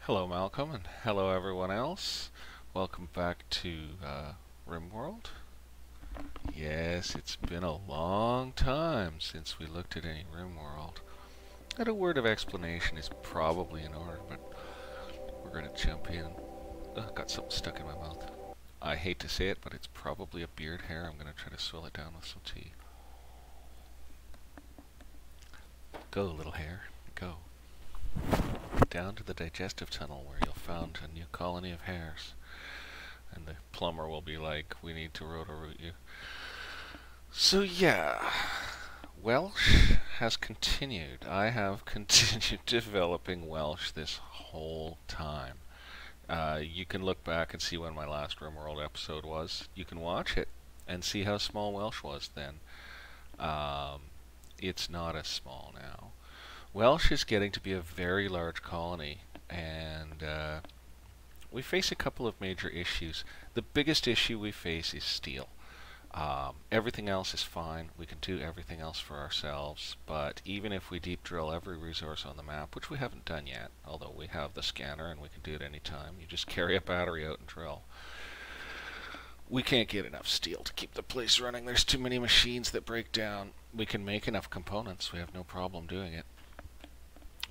Hello Malcolm, and hello everyone else. Welcome back to RimWorld. Yes, it's been a long time since we looked at any RimWorld. And a word of explanation is probably in order, but we're going to jump in. Got something stuck in my mouth. I hate to say it, but it's probably a beard hair. I'm going to try to swill it down with some tea. Go, little hair, go. Down to the digestive tunnel where you'll find a new colony of hairs. And the plumber will be like, we need to roto-root you. So yeah, Welsh has continued. I have continued developing Welsh this whole time. You can look back and see when my last RimWorld episode was. You can watch it and see how small Welsh was then. It's not as small now. Welsh is getting to be a very large colony, and we face a couple of major issues. The biggest issue we face is steel. Everything else is fine. We can do everything else for ourselves, but even if we deep drill every resource on the map, which we haven't done yet, although we have the scanner and we can do it any time, you just carry a battery out and drill. We can't get enough steel to keep the place running. There's too many machines that break down. We can make enough components. We have no problem doing it.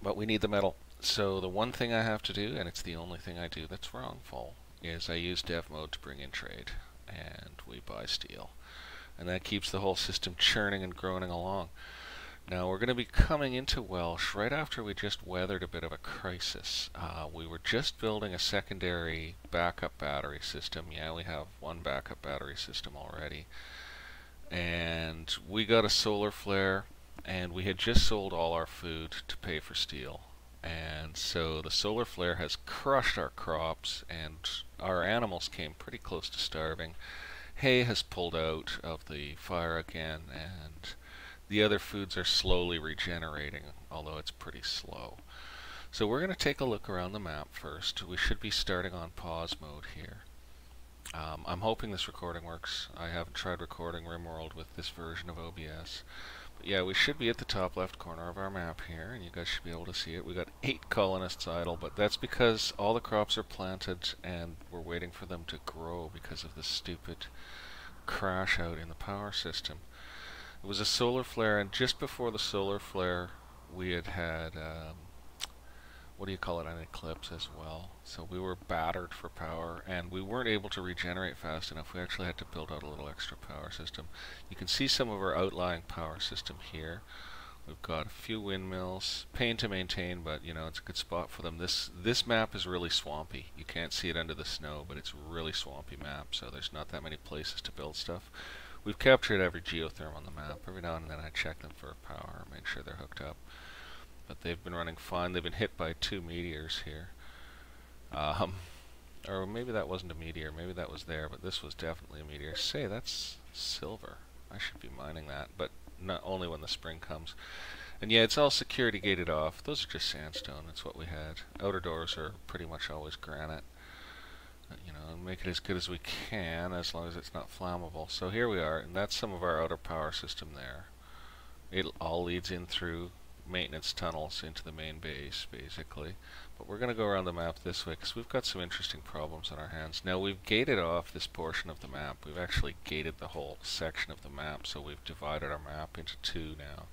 But we need the metal. So the one thing I have to do, and it's the only thing I do that's wrongful, is I use dev mode to bring in trade. And we buy steel. And that keeps the whole system churning and groaning along. Now we're going to be coming into Welsh right after we just weathered a bit of a crisis. We were just building a secondary backup battery system. Yeah, we have one backup battery system already. And we got a solar flare, and we had just sold all our food to pay for steel. And so the solar flare has crushed our crops, and our animals came pretty close to starving. Hay has pulled out of the fire again, and the other foods are slowly regenerating, although it's pretty slow. So we're going to take a look around the map first. We should be starting on pause mode here. I'm hoping this recording works. I haven't tried recording RimWorld with this version of OBS. But yeah, we should be at the top left corner of our map here, and you guys should be able to see it. We got 8 colonists idle, but that's because all the crops are planted and we're waiting for them to grow because of the stupid crash out in the power system. It was a solar flare, and just before the solar flare we had what do you call it, an eclipse as well. So we were battered for power, and we weren't able to regenerate fast enough. We actually had to build out a little extra power system. You can see some of our outlying power system here. We've got a few windmills, pain to maintain, but you know, it's a good spot for them. This map is really swampy. You can't see it under the snow, but it's a really swampy map, so there's not that many places to build stuff. We've captured every geotherm on the map. Every now and then I check them for power, make sure they're hooked up. But they've been running fine. They've been hit by 2 meteors here. Or maybe that wasn't a meteor. Maybe that was there, but this was definitely a meteor. Say, that's silver. I should be mining that, but not only when the spring comes. And yeah, it's all security gated off. Those are just sandstone. That's what we had. Outer doors are pretty much always granite. You know, make it as good as we can, as long as it's not flammable. So here we are, and that's some of our outer power system there. It all leads in through maintenance tunnels into the main base, basically. But we're going to go around the map this way because we've got some interesting problems on our hands. Now, we've gated off this portion of the map. We've actually gated the whole section of the map, so we've divided our map into 2 now.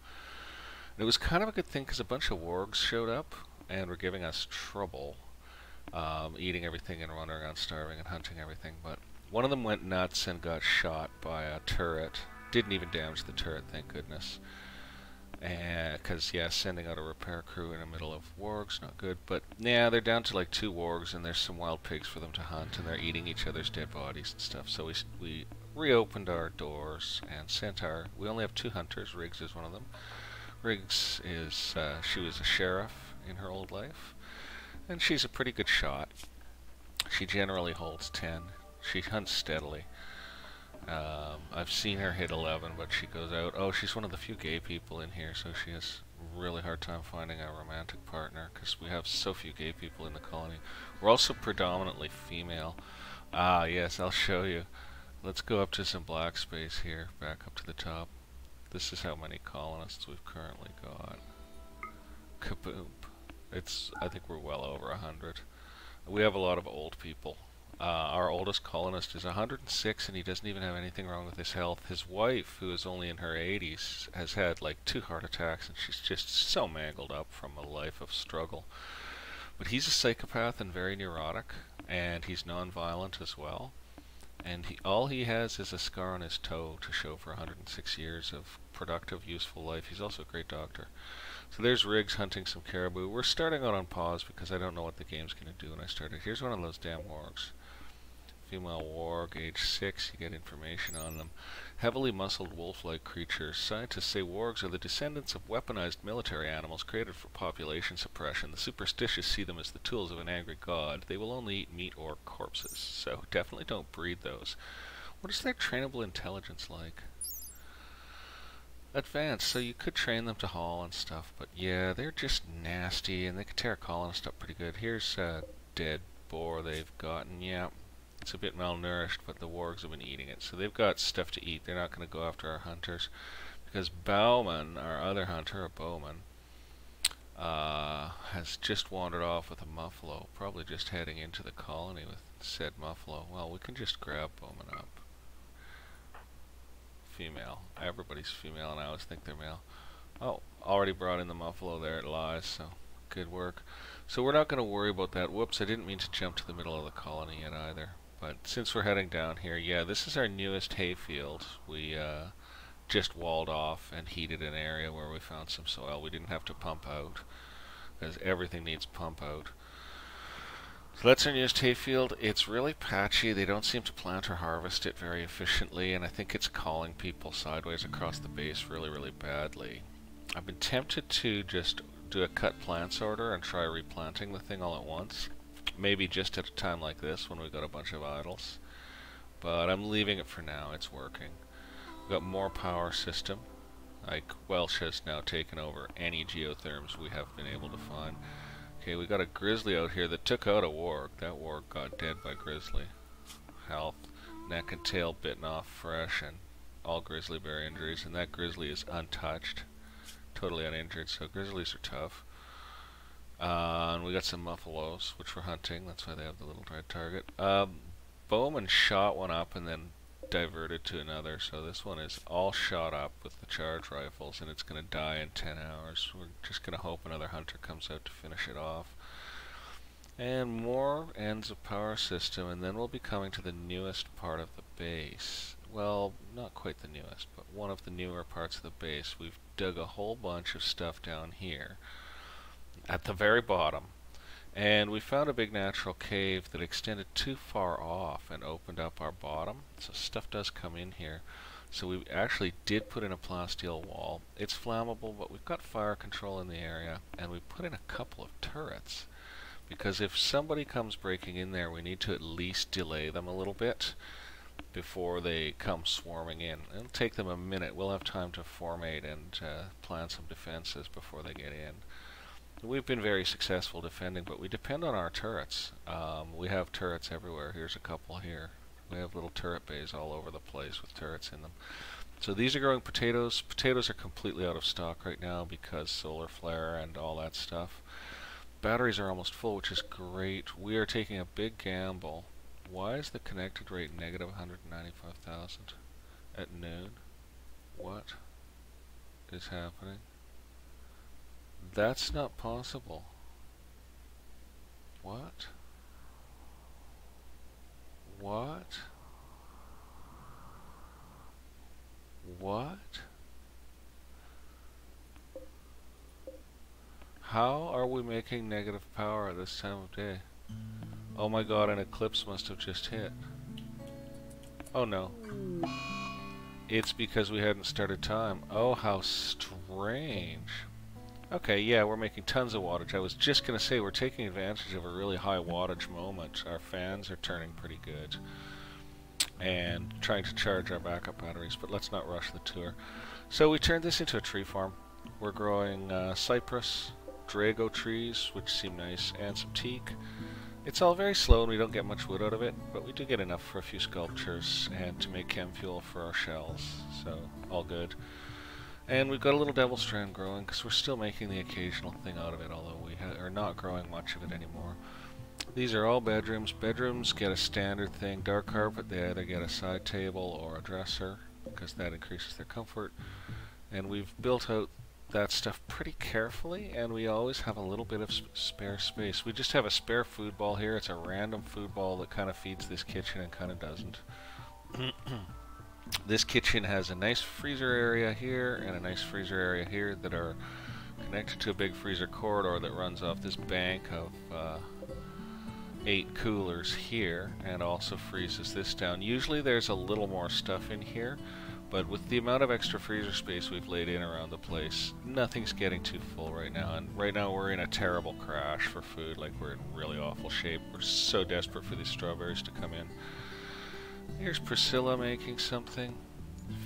And it was kind of a good thing because a bunch of wargs showed up and were giving us trouble, eating everything and running around starving and hunting everything. But one of them went nuts and got shot by a turret. Didn't even damage the turret, thank goodness. Because, yeah, sending out a repair crew in the middle of wargs, not good. But, yeah, they're down to like 2 wargs, and there's some wild pigs for them to hunt, and they're eating each other's dead bodies and stuff. So we reopened our doors and sent our... We only have 2 hunters. Riggs is one of them. Riggs is... she was a sheriff in her old life, and she's a pretty good shot. She generally holds 10. She hunts steadily. I've seen her hit 11, but she goes out. Oh, she's one of the few gay people in here, so she has a really hard time finding a romantic partner, because we have so few gay people in the colony. We're also predominantly female. Ah, yes, I'll show you. Let's go up to some black space here, back up to the top. This is how many colonists we've currently got. Kaboom. I think we're well over 100. We have a lot of old people. Our oldest colonist is 106 and he doesn't even have anything wrong with his health. His wife, who is only in her 80s, has had like 2 heart attacks and she's just so mangled up from a life of struggle. But he's a psychopath and very neurotic, and he's non-violent as well. And all he has is a scar on his toe to show for 106 years of productive, useful life. He's also a great doctor. So there's Riggs hunting some caribou. We're starting out on pause because I don't know what the game's going to do when I start it. Here's one of those damn wargs. Female warg, age 6, you get information on them. Heavily muscled wolf-like creatures. Scientists say wargs are the descendants of weaponized military animals created for population suppression. The superstitious see them as the tools of an angry god. They will only eat meat or corpses, so definitely don't breed those. What is their trainable intelligence like? Advanced, so you could train them to haul and stuff, but yeah, they're just nasty, and they could tear a colonist up pretty good. Here's a dead boar they've gotten, yeah. It's a bit malnourished, but the wargs have been eating it, so they've got stuff to eat. They're not going to go after our hunters, because Bowman, our other hunter, a bowman, has just wandered off with a muffalo, probably just heading into the colony with said muffalo. Well, we can just grab Bowman up. Female. Everybody's female, and I always think they're male. Oh, already brought in the muffalo. There it lies, so good work. So we're not going to worry about that. Whoops, I didn't mean to jump to the middle of the colony yet either. But since we're heading down here, yeah, this is our newest hayfield. We just walled off and heated an area where we found some soil. We didn't have to pump out, because everything needs pump out. So that's our newest hayfield. It's really patchy. They don't seem to plant or harvest it very efficiently, and I think it's calling people sideways across the base really, really badly. I've been tempted to just do a cut plants order and try replanting the thing all at once. Maybe just at a time like this when we've got a bunch of idles. But I'm leaving it for now. It's working. We've got more power system. Like, Welsh has now taken over any geotherms we have been able to find. Okay, we got a grizzly out here that took out a warg. That warg got dead by grizzly. Health, neck and tail bitten off fresh, and all grizzly bear injuries. And that grizzly is untouched, totally uninjured. So grizzlies are tough. And we got some muffalos, which we're hunting. That's why they have the little red target. Bowman shot one up and then diverted to another. So this one is all shot up with the charge rifles, and it's going to die in 10 hours. We're just going to hope another hunter comes out to finish it off. And more ends of power system, and then we'll be coming to the newest part of the base. Well, not quite the newest, but one of the newer parts of the base. We've dug a whole bunch of stuff down here at the very bottom, and we found a big natural cave that extended too far off and opened up our bottom, so stuff does come in here. So we actually did put in a plasteel wall. It's flammable, but we've got fire control in the area, and we put in a couple of turrets, because if somebody comes breaking in there, we need to at least delay them a little bit before they come swarming in. It'll take them a minute. We'll have time to formate and plan some defenses before they get in. We've been very successful defending, but we depend on our turrets. We have turrets everywhere. Here's a couple here. We have little turret bays all over the place with turrets in them. So these are growing potatoes. Potatoes are completely out of stock right now because solar flare and all that stuff. Batteries are almost full, which is great. We are taking a big gamble. Why is the connected rate negative 195,000 at noon? What is happening? That's not possible. What? What? What? How are we making negative power at this time of day? Oh my god, an eclipse must have just hit. Oh no. It's because we hadn't started time. Oh, how strange. Okay, yeah, we're making tons of wattage. I was just going to say, we're taking advantage of a really high wattage moment. Our fans are turning pretty good. And trying to charge our backup batteries, but let's not rush the tour. So we turned this into a tree farm. We're growing cypress, drago trees, which seem nice, and some teak. It's all very slow and we don't get much wood out of it, but we do get enough for a few sculptures and to make chem fuel for our shells, so all good. And we've got a little devil strand growing because we're still making the occasional thing out of it, although we are not growing much of it anymore. These are all bedrooms. Bedrooms get a standard thing. Dark carpet, they either get a side table or a dresser because that increases their comfort. And we've built out that stuff pretty carefully, and we always have a little bit of spare space. We just have a spare food ball here. It's a random food ball that kind of feeds this kitchen and kind of doesn't. This kitchen has a nice freezer area here and a nice freezer area here that are connected to a big freezer corridor that runs off this bank of 8 coolers here and also freezes this down. Usually there's a little more stuff in here, but with the amount of extra freezer space we've laid in around the place, nothing's getting too full right now. And right now we're in a terrible crash for food, like we're in really awful shape. We're so desperate for these strawberries to come in. Here's Priscilla making something.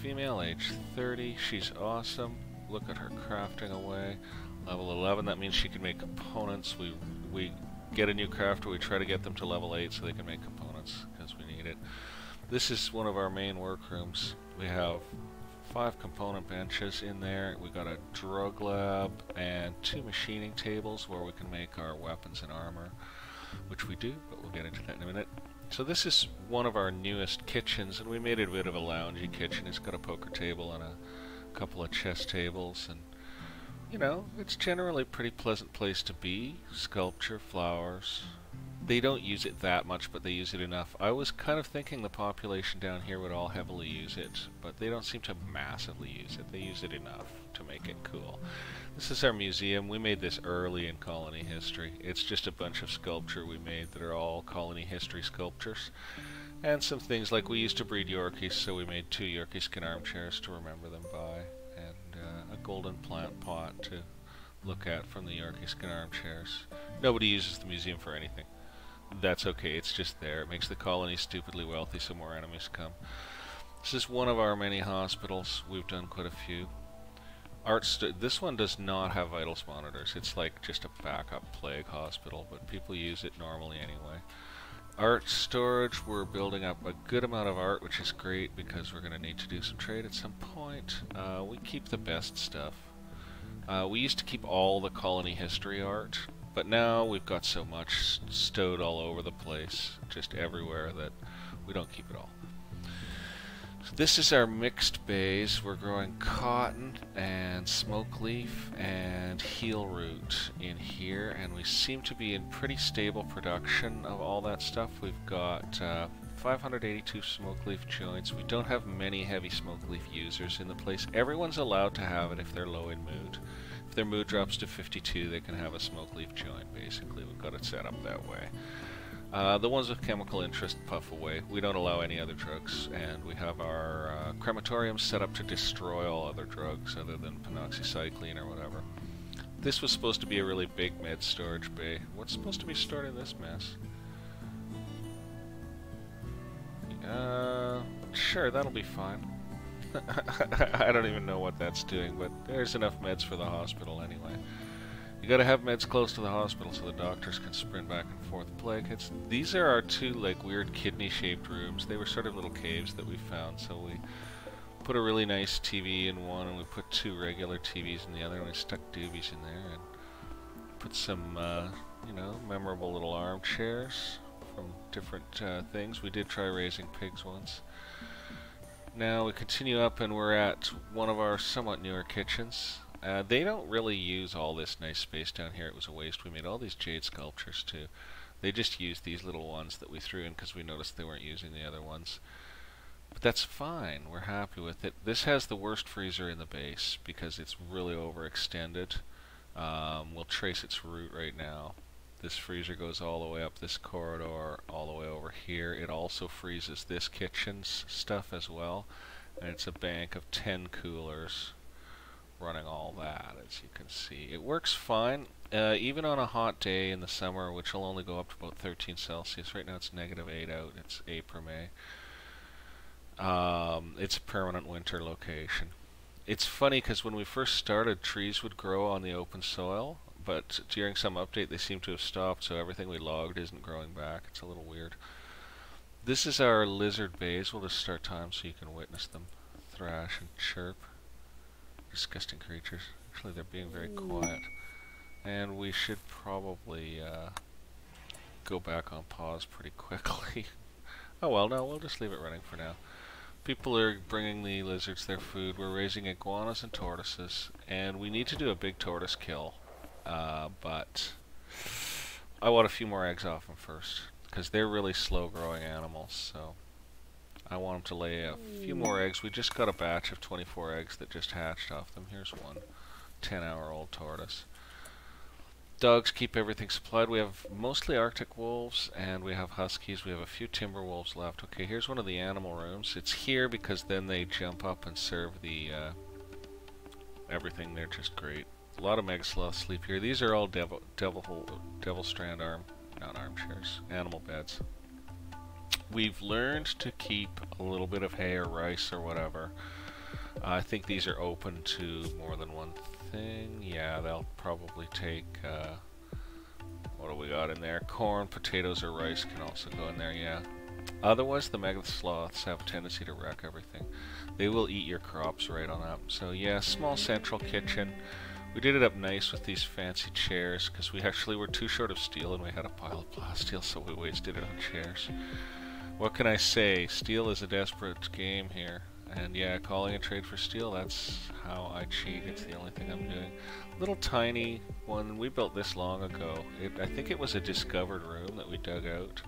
Female, age 30. She's awesome. Look at her crafting away. Level 11, that means she can make components. We get a new crafter, we try to get them to level 8 so they can make components, because we need it. This is one of our main workrooms. We have 5 component benches in there. We've got a drug lab and 2 machining tables where we can make our weapons and armor, which we do, but we'll get into that in a minute. So this is one of our newest kitchens, and we made it a bit of a loungy kitchen. It's got a poker table and a couple of chess tables, and you know, it's generally a pretty pleasant place to be. Sculpture, flowers. They don't use it that much, but they use it enough. I was kind of thinking the population down here would all heavily use it, but they don't seem to massively use it. They use it enough to make it cool. This is our museum. We made this early in colony history. It's just a bunch of sculpture we made that are all colony history sculptures. And some things like we used to breed Yorkies, so we made 2 Yorkie skin armchairs to remember them by, and a golden plant pot to look at from the Yorkie skin armchairs. Nobody uses the museum for anything. That's okay, it's just there. It makes the colony stupidly wealthy so more enemies come. This is one of our many hospitals. We've done quite a few. This one does not have vitals monitors. It's like just a backup plague hospital, but people use it normally anyway. Art storage, we're building up a good amount of art, which is great because we're going to need to do some trade at some point. We keep the best stuff. We used to keep all the colony history art, but now we've got so much stowed all over the place, just everywhere, that we don't keep it all. So this is our mixed bays. We're growing cotton and smoke leaf and heel root in here, and we seem to be in pretty stable production of all that stuff. We've got 582 smoke leaf joints. We don't have many heavy smoke leaf users in the place. Everyone's allowed to have it if they're low in mood. If their mood drops to 52, they can have a smoke leaf joint, basically. We've got it set up that way. The ones with chemical interest puff away. We don't allow any other drugs, and we have our crematorium set up to destroy all other drugs other than penoxycycline or whatever. This was supposed to be a really big med storage bay. What's supposed to be stored in this mess? Sure, that'll be fine. I don't even know what that's doing, but there's enough meds for the hospital anyway. You gotta have meds close to the hospital so the doctors can sprint back and forth. These are our 2 like weird kidney-shaped rooms. They were sort of little caves that we found, so we put a really nice TV in one, and we put 2 regular TVs in the other, and we stuck doobies in there, and put some, you know, memorable little armchairs from different things. We did try raising pigs once. Now we continue up, and we're at one of our somewhat newer kitchens. They don't really use all this nice space down here. It was a waste. We made all these jade sculptures too. They just used these little ones that we threw in because we noticed they weren't using the other ones. But that's fine. We're happy with it. This has the worst freezer in the base because it's really overextended. We'll trace its route right now. This freezer goes all the way up this corridor, all the way over here. It also freezes this kitchen's stuff as well. And it's a bank of 10 coolers running all that, as you can see. It works fine, even on a hot day in the summer, which will only go up to about 13 Celsius. Right now it's -8 out. It's April, May. It's a permanent winter location. It's funny because when we first started, trees would grow on the open soil, but during some update they seem to have stopped, so everything we logged isn't growing back. It's a little weird. This is our lizard bays. We'll just start time so you can witness them thrash and chirp. Disgusting creatures. Actually, they're being very quiet. And we should probably go back on pause pretty quickly. Oh well, no, we'll just leave it running for now. People are bringing the lizards their food. We're raising iguanas and tortoises. And we need to do a big tortoise kill. But I want a few more eggs off them first, because they're really slow growing animals, so I want them to lay a few more eggs. We just got a batch of 24 eggs that just hatched off them. Here's one 10-hour-old tortoise. Dogs keep everything supplied. We have mostly Arctic wolves, and we have huskies. We have a few timber wolves left. Okay, here's one of the animal rooms. It's here because then they jump up and serve the everything. They're just great. A lot of megasloths sleep here. These are all devil strand not armchairs, animal beds. We've learned to keep a little bit of hay or rice or whatever. I think these are open to more than one thing. Yeah, they'll probably take, what do we got in there? Corn, potatoes, or rice can also go in there, yeah. Otherwise, the megasloths have a tendency to wreck everything. They will eat your crops right on up. So yeah, small central kitchen. We did it up nice with these fancy chairs, because we actually were too short of steel and we had a pile of plasteel, so we wasted it on chairs. What can I say? Steel is a desperate game here. And yeah, calling a trade for steel, that's how I cheat. It's the only thing I'm doing. Little tiny one. We built this long ago. I think it was a discovered room that we dug out.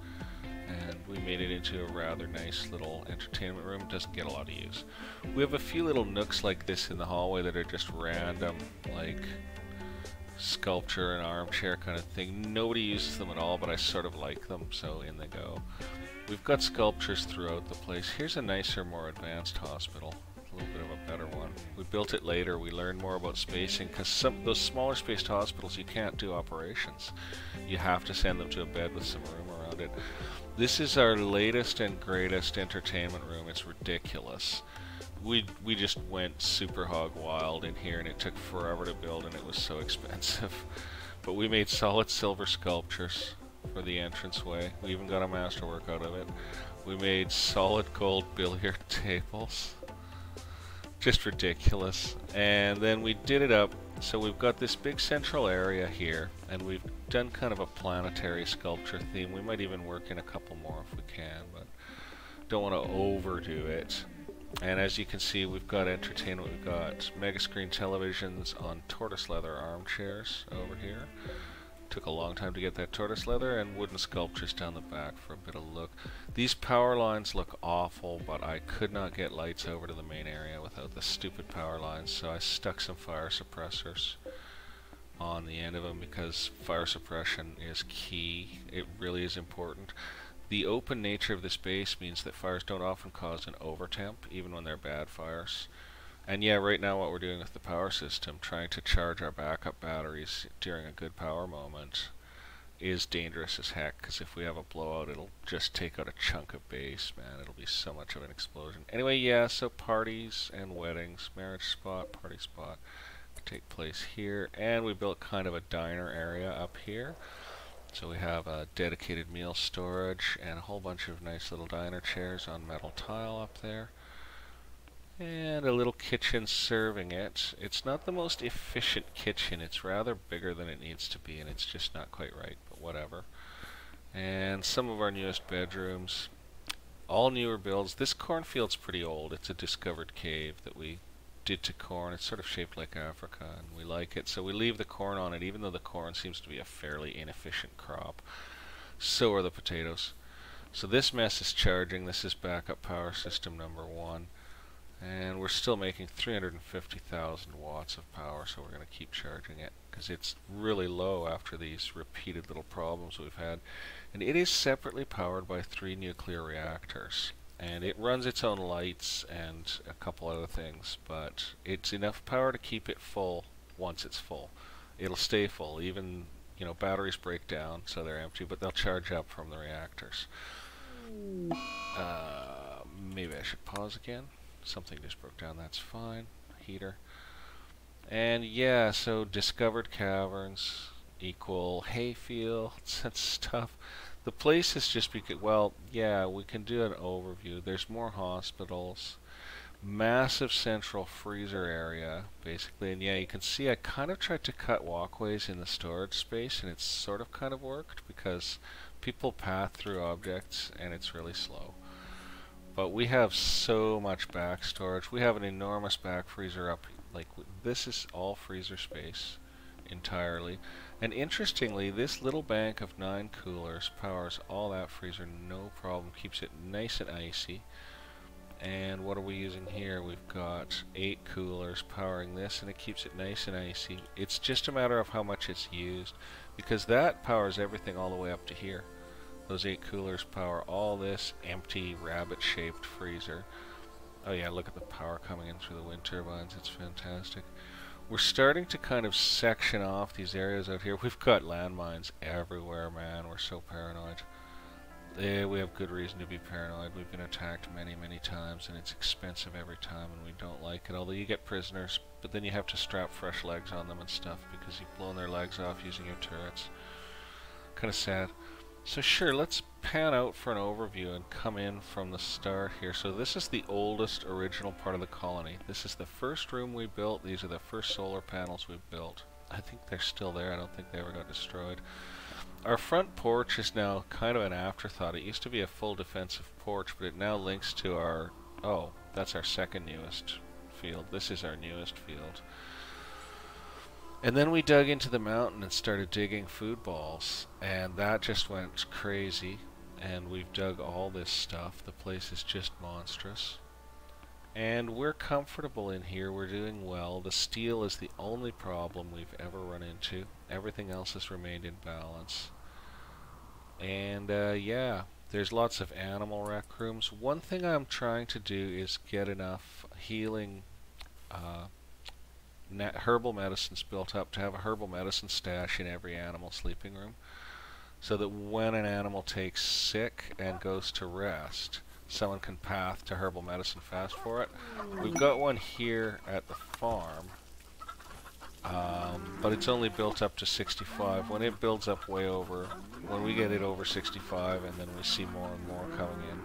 And we made it into a rather nice little entertainment room. It doesn't get a lot of use. We have a few little nooks like this in the hallway that are just random, like sculpture and armchair kind of thing. Nobody uses them at all, but I sort of like them, so in they go. We've got sculptures throughout the place. Here's a nicer, more advanced hospital. A little bit of a better one. We built it later. We learned more about spacing, because those smaller spaced hospitals, you can't do operations. You have to send them to a bed with some room around it. This is our latest and greatest entertainment room. It's ridiculous. We just went super hog wild in here, and it took forever to build, and it was so expensive. But we made solid silver sculptures for the entranceway. We even got a masterwork out of it. We made solid gold billiard tables. Just ridiculous. And then we did it up, so we've got this big central area here, and we've done kind of a planetary sculpture theme. We might even work in a couple more if we can, but don't want to overdo it. And as you can see, we've got entertainment. We've got mega screen televisions on tortoise leather armchairs over here. Took a long time to get that tortoise leather, and wooden sculptures down the back for a bit of look. These power lines look awful, but I could not get lights over to the main area without the stupid power lines, so I stuck some fire suppressors on the end of them, because fire suppression is key. It really is important. The open nature of this base means that fires don't often cause an overtemp, even when they're bad fires. And yeah, right now what we're doing with the power system, trying to charge our backup batteries during a good power moment, is dangerous as heck, because if we have a blowout, it'll just take out a chunk of base, man. It'll be so much of an explosion. Anyway, yeah, so parties and weddings, marriage spot, party spot, take place here. And we built kind of a diner area up here. So we have a dedicated meal storage and a whole bunch of nice little diner chairs on metal tile up there. And a little kitchen serving it. It's not the most efficient kitchen. It's rather bigger than it needs to be, and it's just not quite right, but whatever. And some of our newest bedrooms. All newer builds. This cornfield's pretty old. It's a discovered cave that we did to corn. It's sort of shaped like Africa, and we like it. So we leave the corn on it, even though the corn seems to be a fairly inefficient crop. So are the potatoes. So this mess is charging. This is backup power system number 1. And we're still making 350,000 watts of power, so we're going to keep charging it, because it's really low after these repeated little problems we've had. And it is separately powered by 3 nuclear reactors. And it runs its own lights and a couple other things, but it's enough power to keep it full once it's full. It'll stay full, even, you know, batteries break down, so they're empty, but they'll charge up from the reactors. Maybe I should pause again. Something just broke down, that's fine. Heater. And yeah, so discovered caverns equal hayfields and stuff. The place is just because, well, yeah, we can do an overview. There's more hospitals. massive central freezer area, basically. And yeah, you can see I kind of tried to cut walkways in the storage space, and it's sort of kind of worked because people path through objects, and it's really slow. But we have so much back storage. We have an enormous back freezer up. Like, this is all freezer space entirely. And interestingly, this little bank of 9 coolers powers all that freezer, no problem. Keeps it nice and icy. And what are we using here? We've got 8 coolers powering this, and it keeps it nice and icy. It's just a matter of how much it's used, because that powers everything all the way up to here. Those 8 coolers power all this empty rabbit-shaped freezer. Oh yeah, look at the power coming in through the wind turbines. It's fantastic. We're starting to kind of section off these areas out here. We've got landmines everywhere, man. We're so paranoid. Yeah, we have good reason to be paranoid. We've been attacked many, many times, and it's expensive every time, and we don't like it. Although you get prisoners, but then you have to strap fresh legs on them and stuff because you've blown their legs off using your turrets. Kind of sad. So sure, let's pan out for an overview and come in from the start here. So this is the oldest original part of the colony. This is the first room we built. These are the first solar panels we built. I think they're still there. I don't think they ever got destroyed. Our front porch is now kind of an afterthought. It used to be a full defensive porch, but it now links to our... Oh, that's our second newest field. This is our newest field. And then we dug into the mountain and started digging food balls, and that just went crazy. And we've dug all this stuff. The place is just monstrous. And we're comfortable in here. We're doing well. The steel is the only problem we've ever run into. Everything else has remained in balance. And yeah, there's lots of animal rec rooms. One thing I'm trying to do is get enough healing herbal medicines built up to have a herbal medicine stash in every animal sleeping room, so that when an animal takes sick and goes to rest, someone can path to herbal medicine fast for it. We've got one here at the farm, but it's only built up to 65. When it builds up way over, when we get it over 65 and then we see more and more coming in,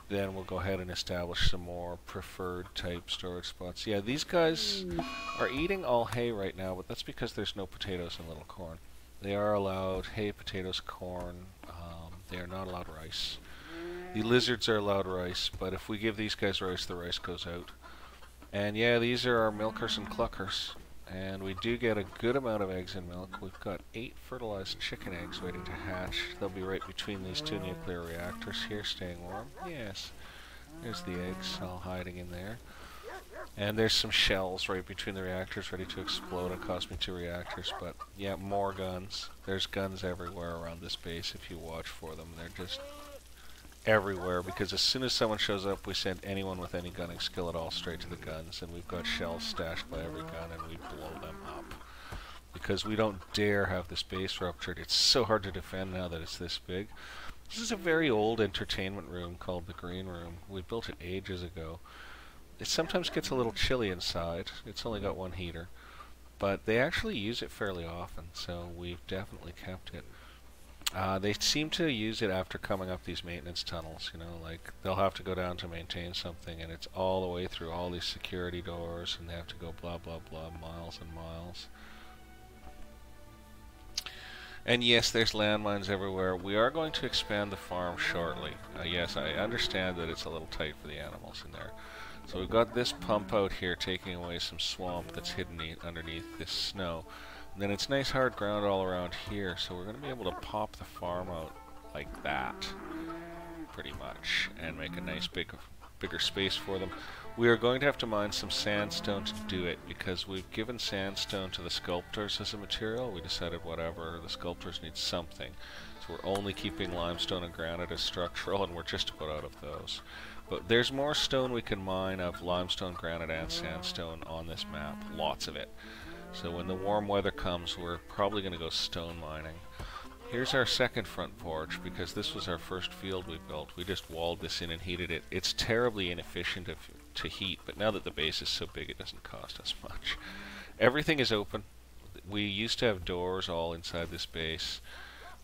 then we'll go ahead and establish some more preferred type storage spots. Yeah, these guys are eating all hay right now, but that's because there's no potatoes and little corn. They are allowed hay, potatoes, corn. They are not allowed rice. The lizards are allowed rice, but if we give these guys rice, the rice goes out. And yeah, these are our milkers and cluckers. And we do get a good amount of eggs and milk. We've got 8 fertilized chicken eggs waiting to hatch. They'll be right between these 2 nuclear reactors here, staying warm. Yes, there's the eggs all hiding in there. And there's some shells right between the reactors ready to explode and cost me 2 reactors. But yeah, more guns. There's guns everywhere around this base if you watch for them. They're just everywhere, because as soon as someone shows up, we send anyone with any gunning skill at all straight to the guns, and we've got shells stashed by every gun, and we blow them up. Because we don't dare have this base ruptured. It's so hard to defend now that it's this big. This is a very old entertainment room called the Green Room. We built it ages ago. It sometimes gets a little chilly inside. It's only got 1 heater. But they actually use it fairly often, so we've definitely kept it. They seem to use it after coming up these maintenance tunnels, you know, like they'll have to go down to maintain something, and it's all the way through all these security doors, and they have to go blah blah blah miles and miles. And yes, there's landmines everywhere. We are going to expand the farm shortly. Yes, I understand that it's a little tight for the animals in there. So we've got this pump out here taking away some swamp that's hidden underneath this snow. And then it's nice hard ground all around here, so we're going to be able to pop the farm out like that, pretty much, and make a nice bigger space for them. We are going to have to mine some sandstone to do it, because we've given sandstone to the sculptors as a material. We decided whatever, the sculptors need something. So we're only keeping limestone and granite as structural, and we're just about out of those. But there's more stone we can mine of limestone, granite, and sandstone on this map, lots of it. So when the warm weather comes, we're probably going to go stone mining. Here's our second front porch, because this was our first field we built. We just walled this in and heated it. It's terribly inefficient to heat, but now that the base is so big, it doesn't cost us much. Everything is open. We used to have doors all inside this base.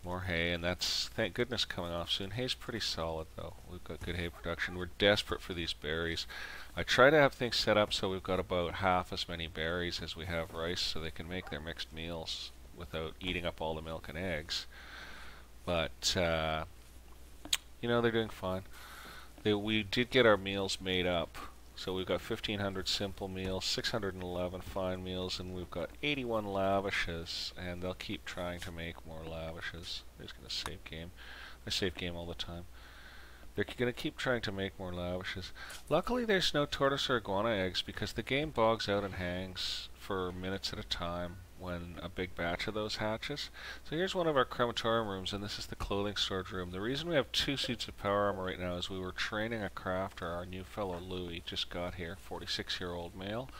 More hay, and that's, thank goodness, coming off soon. Hay's pretty solid, though. We've got good hay production. We're desperate for these berries. I try to have things set up so we've got about half as many berries as we have rice, so they can make their mixed meals without eating up all the milk and eggs. But, you know, they're doing fine. We did get our meals made up. So we've got 1,500 simple meals, 611 fine meals, and we've got 81 lavishes, and they'll keep trying to make more lavishes. They're just going to save game. I save game all the time. They're going to keep trying to make more lavishes. Luckily there's no tortoise or iguana eggs because the game bogs out and hangs for minutes at a time when a big batch of those hatches. So here's one of our crematorium rooms, and this is the clothing storage room. The reason we have 2 suits of power armor right now is we were training a crafter. Our new fellow Louis just got here, 46-year-old male.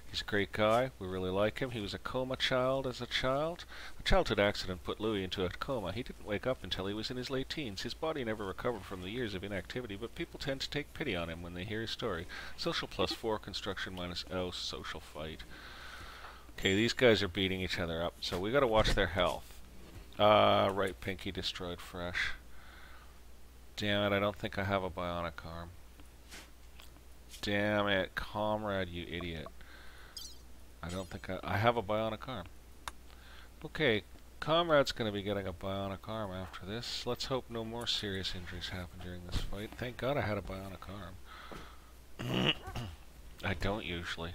He's a great guy. We really like him. He was a coma child as a child. A childhood accident put Louis into a coma. He didn't wake up until he was in his late teens. His body never recovered from the years of inactivity, but people tend to take pity on him when they hear his story. Social +4, construction -0, social fight. Okay, these guys are beating each other up, so we gotta watch their health. Right, Pinky destroyed fresh. Damn it, I don't think I have a bionic arm. Damn it, comrade, you idiot. I don't think I have a bionic arm. Okay, comrade's gonna be getting a bionic arm after this. Let's hope no more serious injuries happen during this fight. Thank God I had a bionic arm. I don't usually.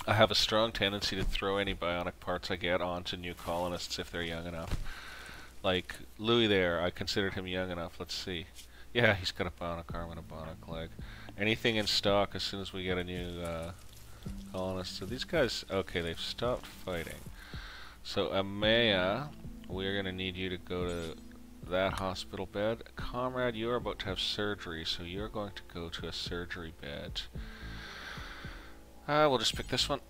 I have a strong tendency to throw any bionic parts I get onto new colonists if they're young enough. Like Louis there, I considered him young enough. Let's see. Yeah, he's got a bionic arm and a bionic leg. Anything in stock as soon as we get a new colonist. So these guys, okay, they've stopped fighting. So Amaya, we're going to need you to go to that hospital bed. Comrade, you are about to have surgery, so you're going to go to a surgery bed. We'll just pick this one.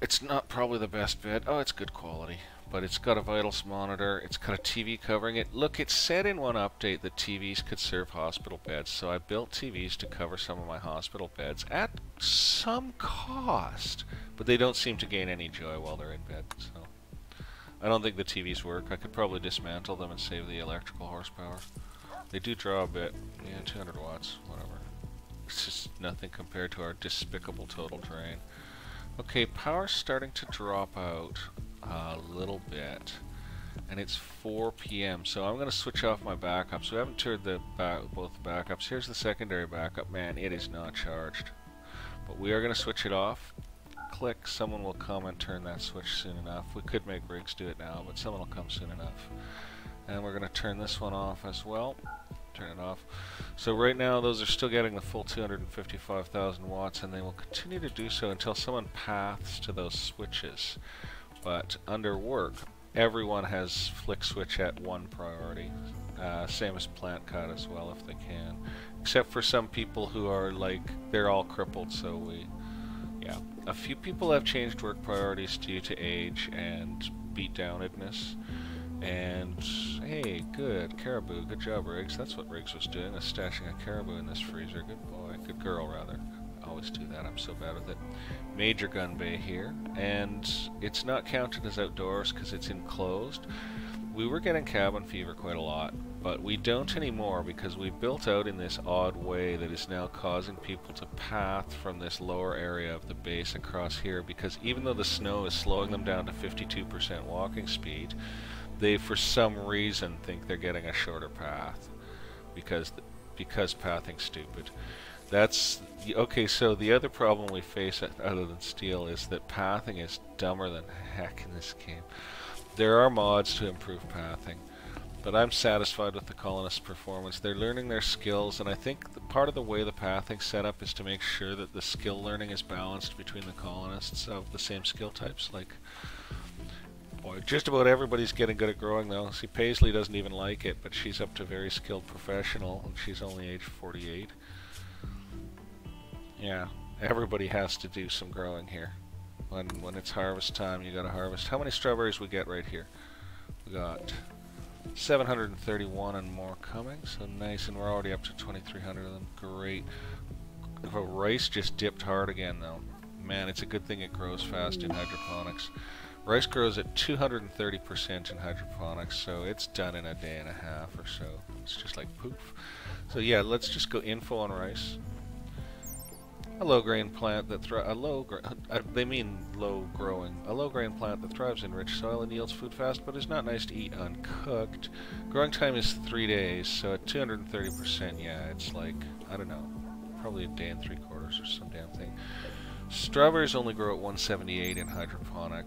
It's not probably the best bed. Oh, it's good quality. But it's got a vitals monitor. It's got a TV covering it. Look, it said in one update that TVs could serve hospital beds. So I built TVs to cover some of my hospital beds at some cost. But they don't seem to gain any joy while they're in bed. So I don't think the TVs work. I could probably dismantle them and save the electrical horsepower. They do draw a bit. Yeah, 200 watts. Whatever. It's just nothing compared to our despicable total drain. Okay, power's starting to drop out a little bit. And it's 4 p.m. So I'm going to switch off my backups. We haven't turned both the backups. Here's the secondary backup. Man, it is not charged. But we are going to switch it off. Click. Someone will come and turn that switch soon enough. We could make Riggs do it now, but someone will come soon enough. And we're going to turn this one off as well. Turn it off. So right now those are still getting the full 255,000 watts, and they will continue to do so until someone paths to those switches. But under work, everyone has flick switch at 1 priority. Same as plant cut as well if they can. Except for some people who are like, they're all crippled, so yeah. A few people have changed work priorities due to age and beat-downedness. And, hey, good, caribou, good job, Riggs. That's what Riggs was doing, was stashing a caribou in this freezer. Good boy, good girl, rather. I always do that, I'm so bad with it. Major gun bay here, and it's not counted as outdoors because it's enclosed. We were getting cabin fever quite a lot, but we don't anymore because we built out in this odd way that is now causing people to path from this lower area of the base across here, because even though the snow is slowing them down to 52% walking speed, they for some reason think they're getting a shorter path because pathing's stupid. That's okay. So the other problem we face other than steel is that pathing is dumber than heck in this game. There are mods to improve pathing, but I'm satisfied with the colonists' performance. They're learning their skills, and I think part of the way the pathing's set up is to make sure that the skill learning is balanced between the colonists of the same skill types. Like, boy, just about everybody's getting good at growing though. See, Paisley doesn't even like it, but she's up to very skilled professional, and she's only age 48. Yeah, everybody has to do some growing here. When it's harvest time, you gotta harvest. How many strawberries we get right here? We got 731 and more coming, so nice, and we're already up to 2,300 of them. Great. The rice just dipped hard again though. Man, it's a good thing it grows fast in hydroponics. Rice grows at 230% in hydroponics, so it's done in a day and a half or so. It's just like poof. So yeah, let's just go info on rice. A low-grain plant that they mean low-growing. A low-grain plant that thrives in rich soil and yields food fast, but is not nice to eat uncooked. Growing time is 3 days, so at 230%, yeah, it's like, I don't know, probably a day and 3/4 or some damn thing. Strawberries only grow at 178 in hydroponic,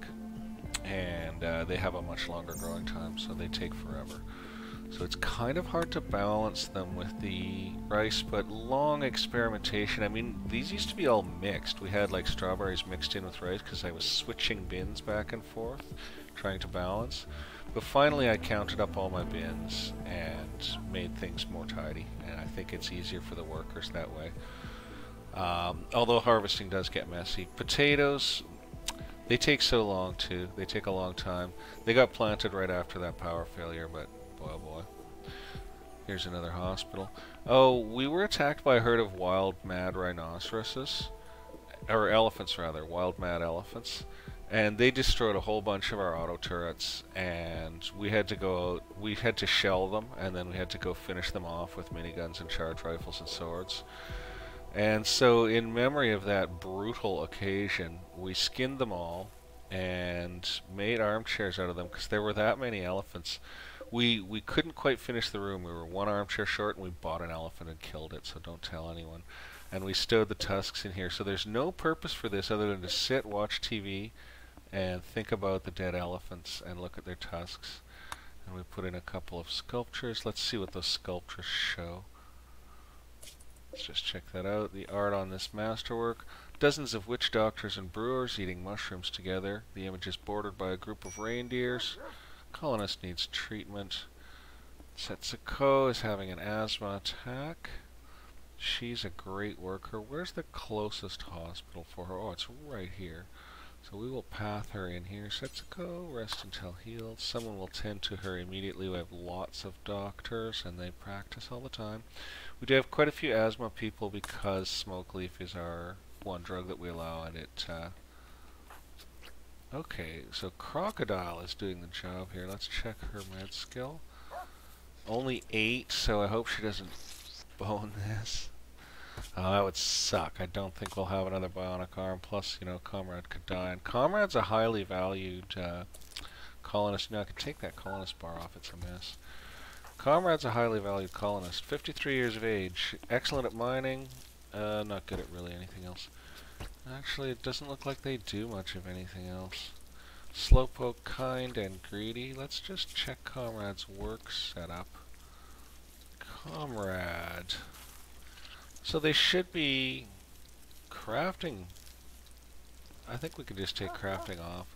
and they have a much longer growing time, so they take forever. So it's kind of hard to balance them with the rice, but long experimentation. I mean, these used to be all mixed. We had like strawberries mixed in with rice because I was switching bins back and forth, trying to balance. But finally I counted up all my bins and made things more tidy, and I think it's easier for the workers that way. Although harvesting does get messy. Potatoes, they take so long too. They take a long time. They got planted right after that power failure, but boy, oh boy. Here's another hospital. Oh, we were attacked by a herd of wild mad rhinoceroses. Or elephants, rather. Wild mad elephants. And they destroyed a whole bunch of our auto turrets. And we had to go out. We had to shell them. And then we had to go finish them off with miniguns and charge rifles and swords. And so, in memory of that brutal occasion, we skinned them all and made armchairs out of them because there were that many elephants. We couldn't quite finish the room. We were one armchair short, and we bought an elephant and killed it, so don't tell anyone. And we stowed the tusks in here. So there's no purpose for this other than to sit, watch TV, and think about the dead elephants and look at their tusks. And we put in a couple of sculptures. Let's see what those sculptures show. Let's just check that out. The art on this masterwork. Dozens of witch doctors and brewers eating mushrooms together. The image is bordered by a group of reindeers. Colonist needs treatment. Setsuko is having an asthma attack. She's a great worker. Where's the closest hospital for her? Oh, it's right here. So we will path her in here. Setsuko, rest until healed. Someone will tend to her immediately. We have lots of doctors, and they practice all the time. We do have quite a few asthma people because smoke leaf is our one drug that we allow, and it okay, so Crocodile is doing the job here. Let's check her med skill. Only 8, so I hope she doesn't bone this. Oh, that would suck. I don't think we'll have another bionic arm. Plus, you know, Comrade could die. And Comrade's a highly valued colonist. No, I could take that colonist bar off. It's a mess. Comrade's a highly valued colonist. 53 years of age. Excellent at mining. Not good at really anything else. Actually, it doesn't look like they do much of anything else. Slowpoke, kind, and greedy. Let's just check Comrade's work setup. Comrade. So they should be crafting. I think we could just take crafting off.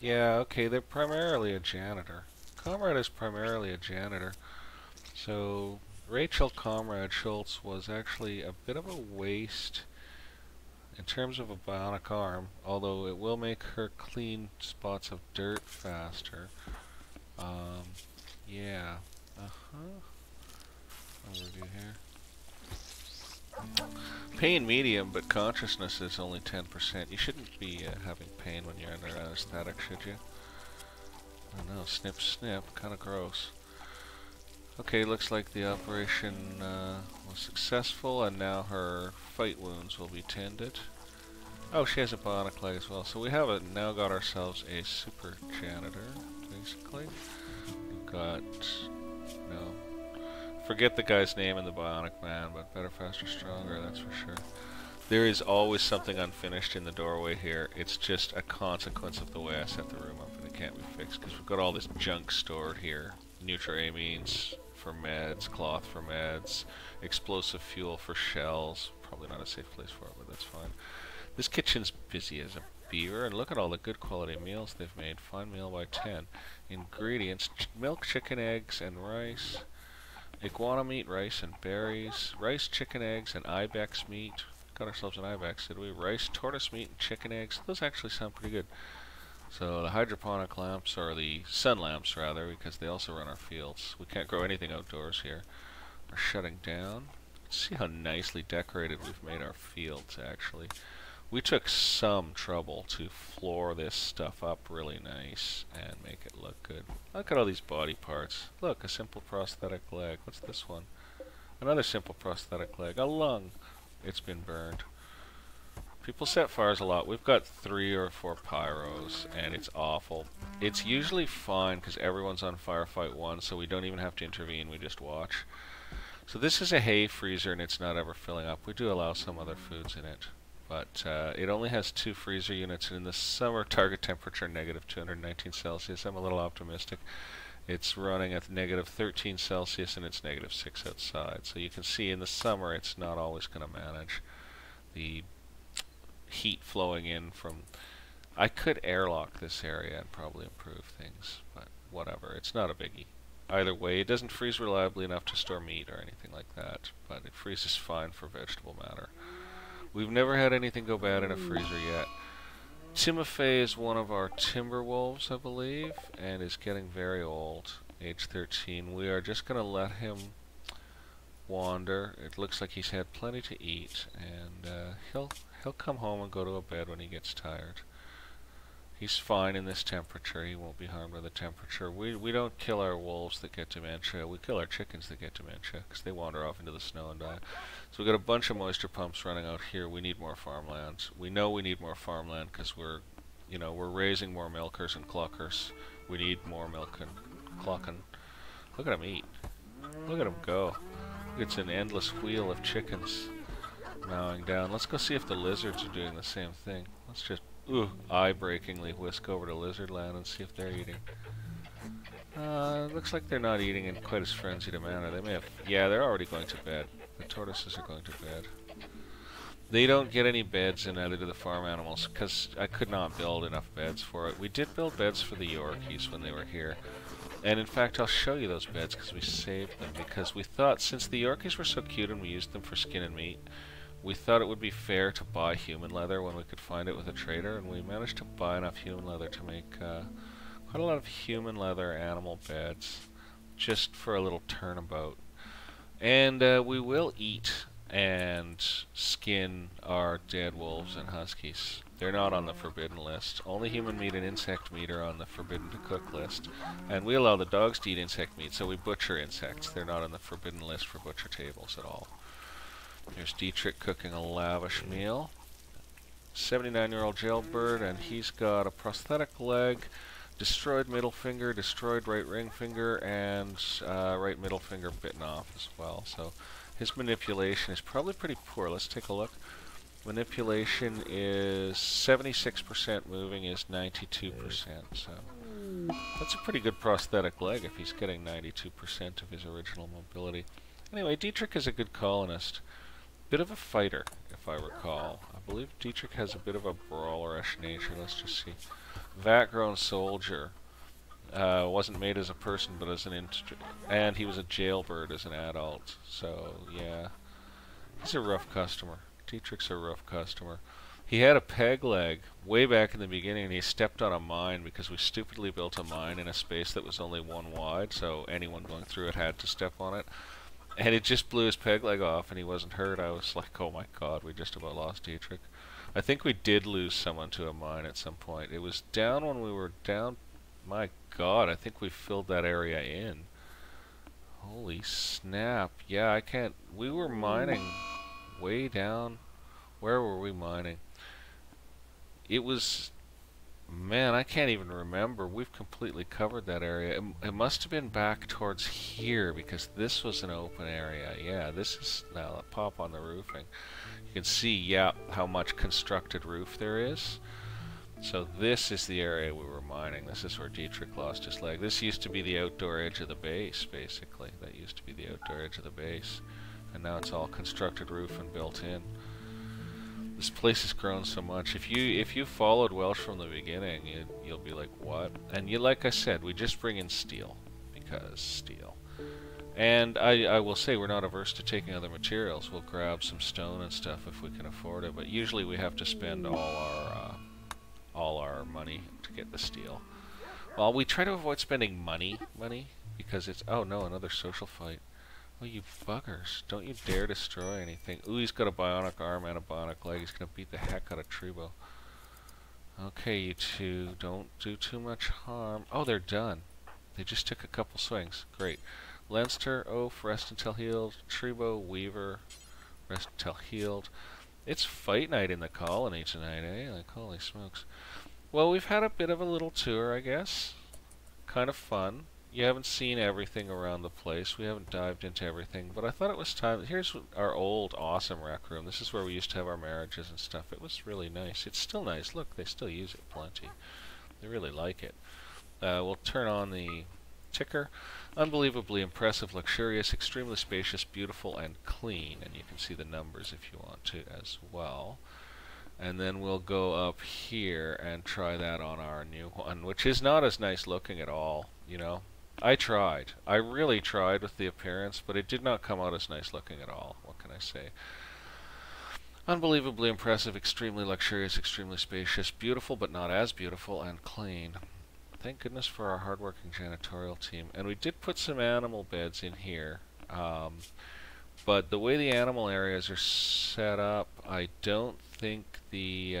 Yeah, okay, they're primarily a janitor. Comrade is primarily a janitor. So Rachel Comrade Schultz was actually a bit of a waste in terms of a bionic arm, although it will make her clean spots of dirt faster. Yeah. Overview here. Pain medium, but consciousness is only 10%. You shouldn't be having pain when you're under anesthetic, should you? Oh no, snip snip, kinda gross. Okay, looks like the operation was successful, and now her fight wounds will be tended. Oh, she has a bionic leg as well. So we have now got ourselves a super janitor, basically. We've got... no. Forget the guy's name in the Bionic Man, but better, faster, stronger, that's for sure. There is always something unfinished in the doorway here. It's just a consequence of the way I set the room up, and it can't be fixed, because we've got all this junk stored here. Neutroamines for meds, cloth for meds, explosive fuel for shells. Probably not a safe place for it, but that's fine. This kitchen's busy as a beaver, and look at all the good quality meals they've made. Fine meal by 10. Ingredients, milk, chicken, eggs, and rice. Iguana meat, rice, and berries. Rice, chicken, eggs, and ibex meat. Got ourselves an ibex, did we? Rice, tortoise meat, and chicken eggs. Those actually sound pretty good. So the hydroponic lamps, or the sun lamps rather, because they also run our fields. We can't grow anything outdoors here. Are shutting down. See how nicely decorated we've made our fields, actually. We took some trouble to floor this stuff up really nice and make it look good. Look at all these body parts. Look, a simple prosthetic leg. What's this one? Another simple prosthetic leg. A lung. It's been burned. People set fires a lot. We've got 3 or 4 pyros, and it's awful. It's usually fine because everyone's on firefight 1, so we don't even have to intervene. We just watch. So this is a hay freezer, and it's not ever filling up. We do allow some other foods in it, but it only has 2 freezer units, and in the summer target temperature negative 219 Celsius. I'm a little optimistic. It's running at negative 13 Celsius, and it's negative 6 outside. So you can see in the summer it's not always going to manage the heat flowing in from... I could airlock this area and probably improve things, but whatever, it's not a biggie. Either way, it doesn't freeze reliably enough to store meat or anything like that, but it freezes fine for vegetable matter. We've never had anything go bad in a freezer yet. Timofey is one of our timber wolves, I believe, and is getting very old, age 13. We are just going to let him wander. It looks like he's had plenty to eat, and he'll come home and go to bed when he gets tired. He's fine in this temperature. He won't be harmed by the temperature. We don't kill our wolves that get dementia. We kill our chickens that get dementia because they wander off into the snow and die. So we've got a bunch of moisture pumps running out here. We need more farmland. We know we need more farmland because we're raising more milkers and cluckers. We need more milk and clucking. Look at him eat. Look at him go. It's an endless wheel of chickens mowing down. Let's go see if the lizards are doing the same thing. Let's just eye-breakingly whisk over to lizard land and see if they're eating. Looks like they're not eating in quite as frenzied a manner. They may have... Yeah, they're already going to bed. The tortoises are going to bed. They don't get any beds in, either to the farm animals, because I could not build enough beds for it. We did build beds for the Yorkies when they were here. And in fact, I'll show you those beds because we saved them. Because we thought, since the Yorkies were so cute and we used them for skin and meat, we thought it would be fair to buy human leather when we could find it with a trader, and we managed to buy enough human leather to make quite a lot of human leather animal beds, just for a little turnabout. And we will eat and skin our dead wolves and huskies. They're not on the forbidden list. Only human meat and insect meat are on the forbidden to cook list. And we allow the dogs to eat insect meat, so we butcher insects. They're not on the forbidden list for butcher tables at all. Here's Dietrich cooking a lavish meal. 79-year-old jailbird, and he's got a prosthetic leg, destroyed middle finger, destroyed right ring finger, and right middle finger bitten off as well. So his manipulation is probably pretty poor. Let's take a look. Manipulation is 76%, moving is 92%. So that's a pretty good prosthetic leg if he's getting 92% of his original mobility. Anyway, Dietrich is a good colonist. Bit of a fighter, if I recall. I believe Dietrich has a bit of a brawlerish nature. Let's just see. Vat-grown soldier. Wasn't made as a person, but as an and he was a jailbird as an adult. So yeah, he's a rough customer. Dietrich's a rough customer. He had a peg leg way back in the beginning, and he stepped on a mine because we stupidly built a mine in a space that was only 1 wide, so anyone going through it had to step on it. And it just blew his peg leg off, and he wasn't hurt. I was like, oh my god, we just about lost Dietrich. I think we did lose someone to a mine at some point. It was down when we were down. My god, I think we filled that area in. Holy snap. Yeah, I can't... We were mining way down. Where were we mining? It was... Man, I can't even remember. We've completely covered that area. It must have been back towards here because this was an open area. Yeah, this is... Now, I'll pop on the roofing. You can see, yeah, how much constructed roof there is. So this is the area we were mining. This is where Dietrich lost his leg. This used to be the outdoor edge of the base, basically. That used to be the outdoor edge of the base. And now it's all constructed roof and built in. This place has grown so much. If you followed Welsh from the beginning, you'll be like, what? And like I said, we just bring in steel because steel. And I will say we're not averse to taking other materials. We'll grab some stone and stuff if we can afford it. But usually we have to spend all our money to get the steel. Well, we try to avoid spending money because it's... Oh no, another social fight. Oh, you buggers. Don't you dare destroy anything. Ooh, he's got a bionic arm and a bionic leg. He's going to beat the heck out of Trebo. Okay, you two, don't do too much harm. Oh, they're done. They just took a couple swings. Great. Leinster, Oaf, rest until healed. Trebo, Weaver, rest until healed. It's fight night in the colony tonight, eh? Like, holy smokes. Well, we've had a bit of a little tour, I guess. Kind of fun. You haven't seen everything around the place. We haven't dived into everything, but I thought it was time. Here's our old awesome rec room. This is where we used to have our marriages and stuff. It was really nice. It's still nice. Look, they still use it plenty. They really like it. We'll turn on the ticker. Unbelievably impressive, luxurious, extremely spacious, beautiful, and clean. And you can see the numbers if you want to as well. And then we'll go up here and try that on our new one, which is not as nice looking at all, you know. I tried. I really tried with the appearance, but it did not come out as nice looking at all. What can I say? Unbelievably impressive, extremely luxurious, extremely spacious, beautiful but not as beautiful, and clean. Thank goodness for our hardworking janitorial team. And we did put some animal beds in here. But the way the animal areas are set up, I don't think the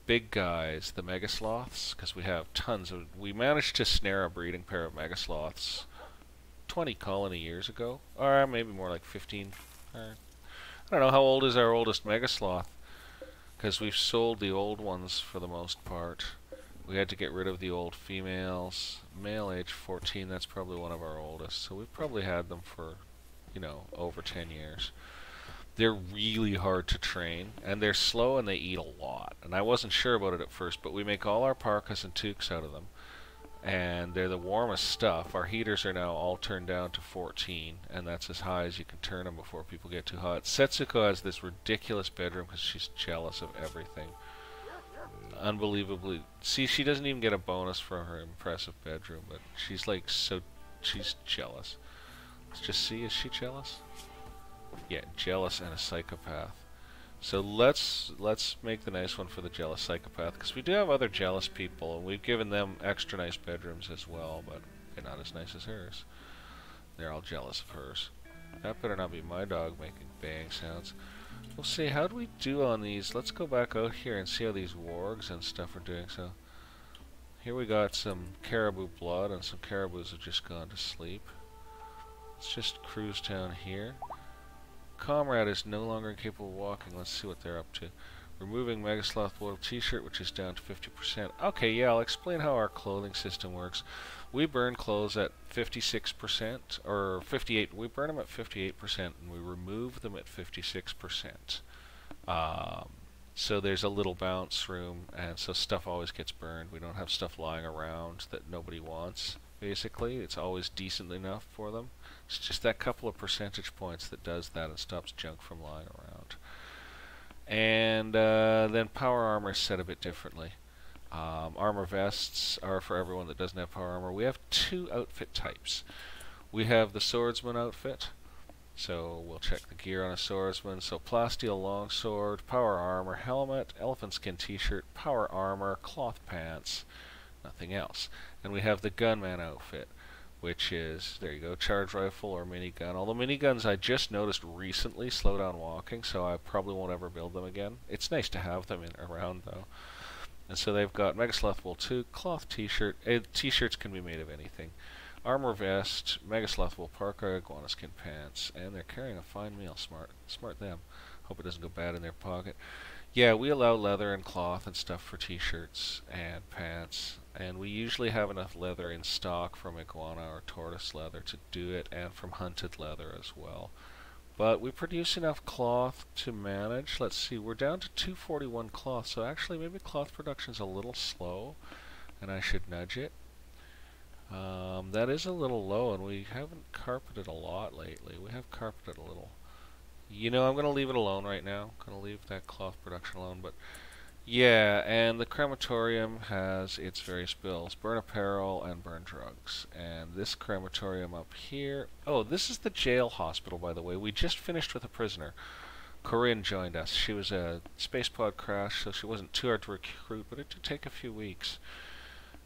big guys, the megasloths, because we have tons of... We managed to snare a breeding pair of megasloths 20 colony years ago, or maybe more like 15. I don't know, how old is our oldest megasloth? Because we've sold the old ones for the most part. We had to get rid of the old females. Male age 14, that's probably one of our oldest. So we've probably had them for, you know, over 10 years. They're really hard to train, and they're slow and they eat a lot. And I wasn't sure about it at first, but we make all our parkas and toques out of them. And they're the warmest stuff. Our heaters are now all turned down to 14, and that's as high as you can turn them before people get too hot. Setsuko has this ridiculous bedroom because she's jealous of everything. Unbelievably... See, she doesn't even get a bonus for her impressive bedroom, but she's like she's jealous. Let's just see, is she jealous? Yeah, jealous and a psychopath. So let's make the nice one for the jealous psychopath, because we do have other jealous people, and we've given them extra nice bedrooms as well, but they're not as nice as hers. They're all jealous of hers. That better not be my dog making bang sounds. We'll see, how do we do on these? Let's go back out here and see how these wargs and stuff are doing. So here we got some caribou blood, and some caribous have just gone to sleep. Let's just cruise down here. Comrade is no longer incapable of walking. Let's see what they're up to. Removing Megasloth Wool t-shirt, which is down to 50%. Okay, yeah, I'll explain how our clothing system works. We burn clothes at 56%, or 58. We burn them at 58%, and we remove them at 56%. So there's a little bounce room, and so stuff always gets burned. We don't have stuff lying around that nobody wants. Basically, it's always decent enough for them. It's just that couple of percentage points that does that and stops junk from lying around. And then power armor is set a bit differently. Armor vests are for everyone that doesn't have power armor. We have two outfit types. We have the swordsman outfit. So we'll check the gear on a swordsman. So plasteel longsword, power armor, helmet, elephant skin t-shirt, power armor, cloth pants, nothing else. And we have the gunman outfit, which is, there you go, charge rifle or minigun. Although miniguns I just noticed recently slow down walking, so I probably won't ever build them again. It's nice to have them around though. And so they've got Megasloth Wool 2, cloth t-shirt. T-shirts can be made of anything. Armor vest, Megasloth Wool parka, iguana skin pants, and they're carrying a fine meal. Smart them. Hope it doesn't go bad in their pocket. Yeah, we allow leather and cloth and stuff for t-shirts and pants, and we usually have enough leather in stock from iguana or tortoise leather to do it, and from hunted leather as well. But we produce enough cloth to manage. Let's see, we're down to 241 cloth, so actually maybe cloth production's a little slow, and I should nudge it. That is a little low, and we haven't carpeted a lot lately. We have carpeted a little. You know, I'm going to leave it alone right now. I'm going to leave that cloth production alone, but yeah, and the crematorium has its various bills. Burn apparel and burn drugs. And this crematorium up here... Oh, this is the jail hospital, by the way. We just finished with a prisoner. Corinne joined us. She was a space pod crash, so she wasn't too hard to recruit, but it did take a few weeks.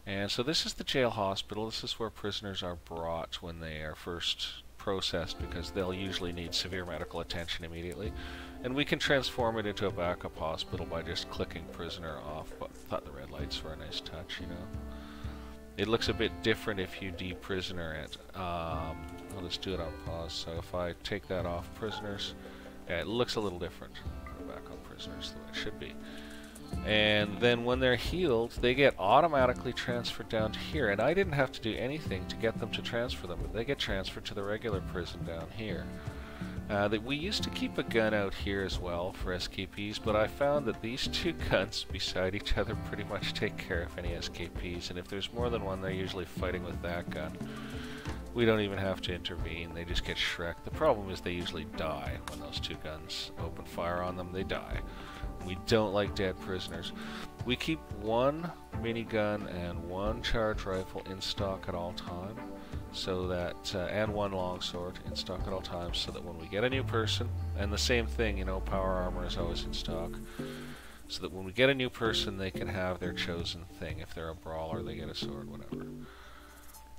And so this is the jail hospital. This is where prisoners are brought when they are first processed because they'll usually need severe medical attention immediately. And we can transform it into a backup hospital by just clicking prisoner off. But I thought the red lights were a nice touch, you know. It looks a bit different if you de-prisoner it. I'll just do it on pause. So if I take that off prisoners, yeah, it looks a little different. Put it back on prisoners the way it should be. And then when they're healed, they get automatically transferred down to here. And I didn't have to do anything to get them to transfer them, but they get transferred to the regular prison down here. We used to keep a gun out here as well for SKPs, but I found that these two guns beside each other pretty much take care of any SKPs, and if there's more than one, they're usually fighting with that gun. We don't even have to intervene, they just get shreked. The problem is they usually die when those two guns open fire on them, they die. We don't like dead prisoners. We keep one minigun and one charge rifle in stock at all time, so that and one longsword in stock at all times, so that when we get a new person, and the same thing, you know, power armor is always in stock, so that when we get a new person, they can have their chosen thing. If they're a brawler, they get a sword, whatever.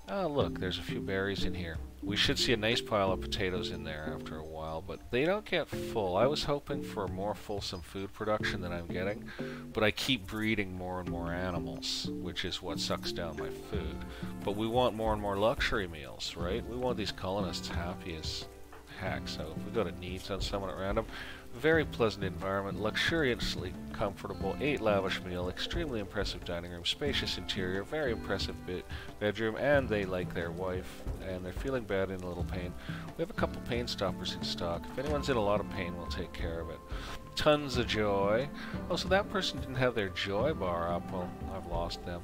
Oh, look, there's a few berries in here. We should see a nice pile of potatoes in there after a while, but they don't get full. I was hoping for more fulsome food production than I'm getting, but I keep breeding more and more animals, which is what sucks down my food. But we want more and more luxury meals, right? We want these colonists happy as heck, so if we go to needs on someone at random, very pleasant environment, luxuriously comfortable, 8 lavish meal, extremely impressive dining room, spacious interior, very impressive bedroom, and they like their wife, and they're feeling bad and in a little pain. We have a couple pain stoppers in stock. If anyone's in a lot of pain, we'll take care of it. Tons of joy. Oh, so that person didn't have their joy bar up. Well, I've lost them.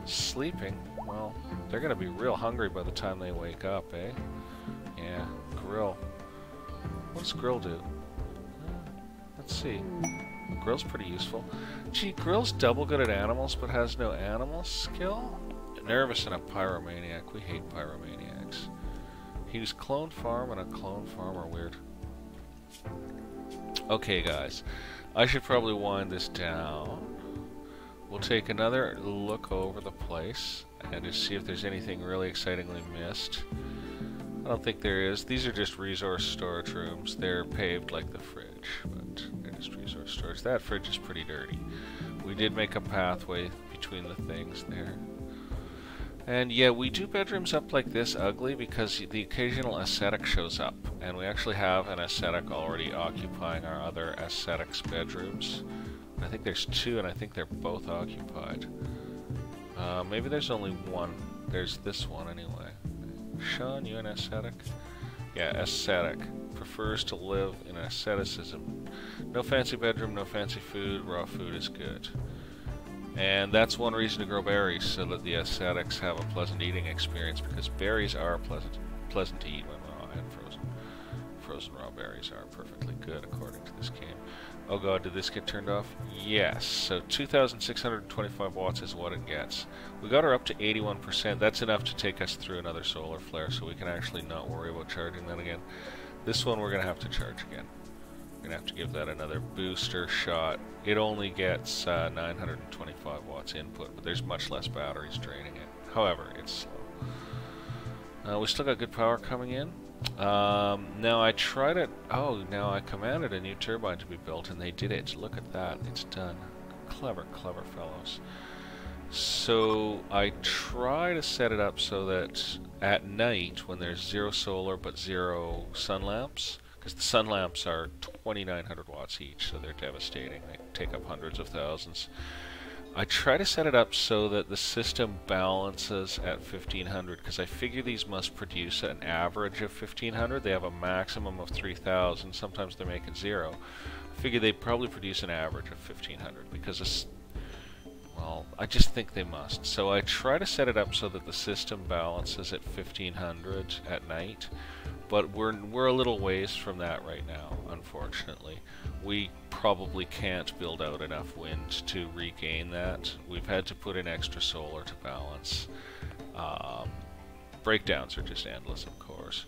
Sleeping. Well, they're going to be real hungry by the time they wake up, eh? Yeah, grill. What does grill do? Let's see. Grill's pretty useful. Gee, grill's double good at animals, but has no animal skill? Nervous and a pyromaniac. We hate pyromaniacs. He was clone farm and a clone farm are weird. Okay, guys. I should probably wind this down. We'll take another look over the place and just see if there's anything really excitingly missed. I don't think there is. These are just resource storage rooms. They're paved like the fridge, but they're just resource storage. That fridge is pretty dirty. We did make a pathway between the things there. And yeah, we do bedrooms up like this ugly because the occasional ascetic shows up. And we actually have an ascetic already occupying our other ascetic's bedrooms. I think there's 2, and I think they're both occupied. Maybe there's only one. There's this one anyway. Sean, you an ascetic? Yeah, ascetic. Prefers to live in asceticism. No fancy bedroom, no fancy food, raw food is good. And that's one reason to grow berries, so that the ascetics have a pleasant eating experience, because berries are pleasant to eat when raw and frozen. Frozen raw berries are perfectly good, according to this game. Oh god, did this get turned off? Yes. So 2,625 watts is what it gets. We got her up to 81%. That's enough to take us through another solar flare, so we can actually not worry about charging that again. This one we're going to have to charge again. We're going to have to give that another booster shot. It only gets 925 watts input, but there's much less batteries draining it. However, it's slow. We still got good power coming in. Now I tried it. Oh, now I commanded a new turbine to be built, and they did it. Look at that. It's done. Clever, clever fellows. So I try to set it up so that at night, when there's 0 solar but 0 sun lamps, because the sun lamps are 2,900 watts each, so they're devastating. They take up hundreds of thousands. I try to set it up so that the system balances at 1500, because I figure these must produce an average of 1500. They have a maximum of 3000. Sometimes they make it 0. I figure they probably produce an average of 1500 because, well, I just think they must. So I try to set it up so that the system balances at 1500 at night. But we're a little ways from that right now, unfortunately. We probably can't build out enough wind to regain that. We've had to put in extra solar to balance. Breakdowns are just endless, of course.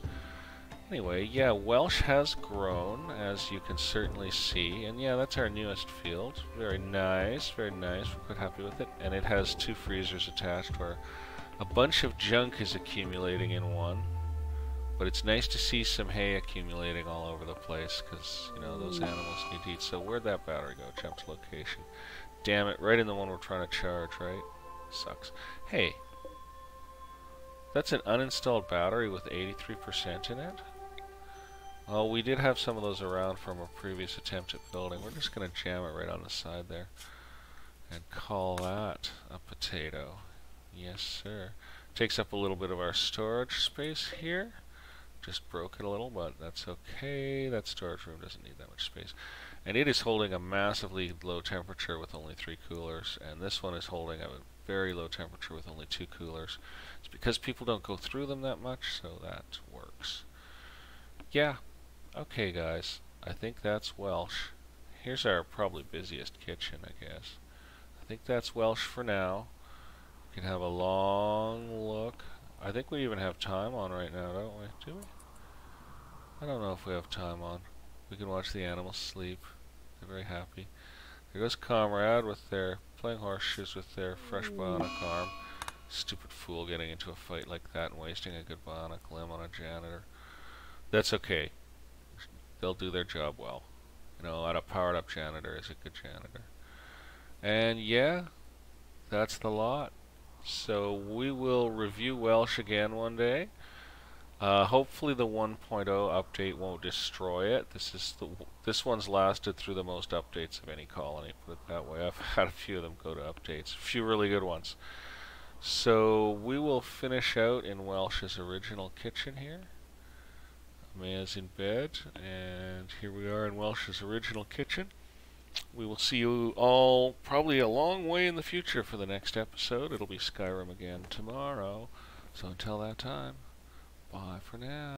Anyway, yeah, Welsh has grown, as you can certainly see. And yeah, that's our newest field. Very nice, very nice. We're quite happy with it. And it has 2 freezers attached where A bunch of junk is accumulating in one, but it's nice to see some hay accumulating all over the place because, you know, those animals need to eat. So where'd that battery go? Jump to location. Damn it, right in the one we're trying to charge, right? Sucks. Hey, that's an uninstalled battery with 83% in it? Well, we did have some of those around from a previous attempt at building. We're just going to jam it right on the side there and call that a potato. Yes, sir. Takes up a little bit of our storage space here. Just broke it a little, but that's okay. That storage room doesn't need that much space. And it is holding a massively low temperature with only 3 coolers, and this one is holding a very low temperature with only 2 coolers. It's because people don't go through them that much, so that works. Yeah. Okay, guys. I think that's Welsh. Here's our probably busiest kitchen, I guess. I think that's Welsh for now. We can have a long look. I think we even have time on right now, don't we? Do we? I don't know if we have time on. We can watch the animals sleep. They're very happy. There goes Comrade with their playing horseshoes with their fresh bionic arm. Stupid fool getting into a fight like that and wasting a good bionic limb on a janitor. That's okay. They'll do their job well. You know, a powered up janitor is a good janitor. And yeah, that's the lot. So we will review Welsh again one day. Hopefully the 1.0 update won't destroy it. This one's lasted through the most updates of any colony, put it that way. I've had a few of them go to updates, a few really good ones. So we will finish out in Welsh's original kitchen here. Maya's in bed, and here we are in Welsh's original kitchen. We will see you all probably a long way in the future for the next episode. It'll be Skyrim again tomorrow. So until that time, bye for now.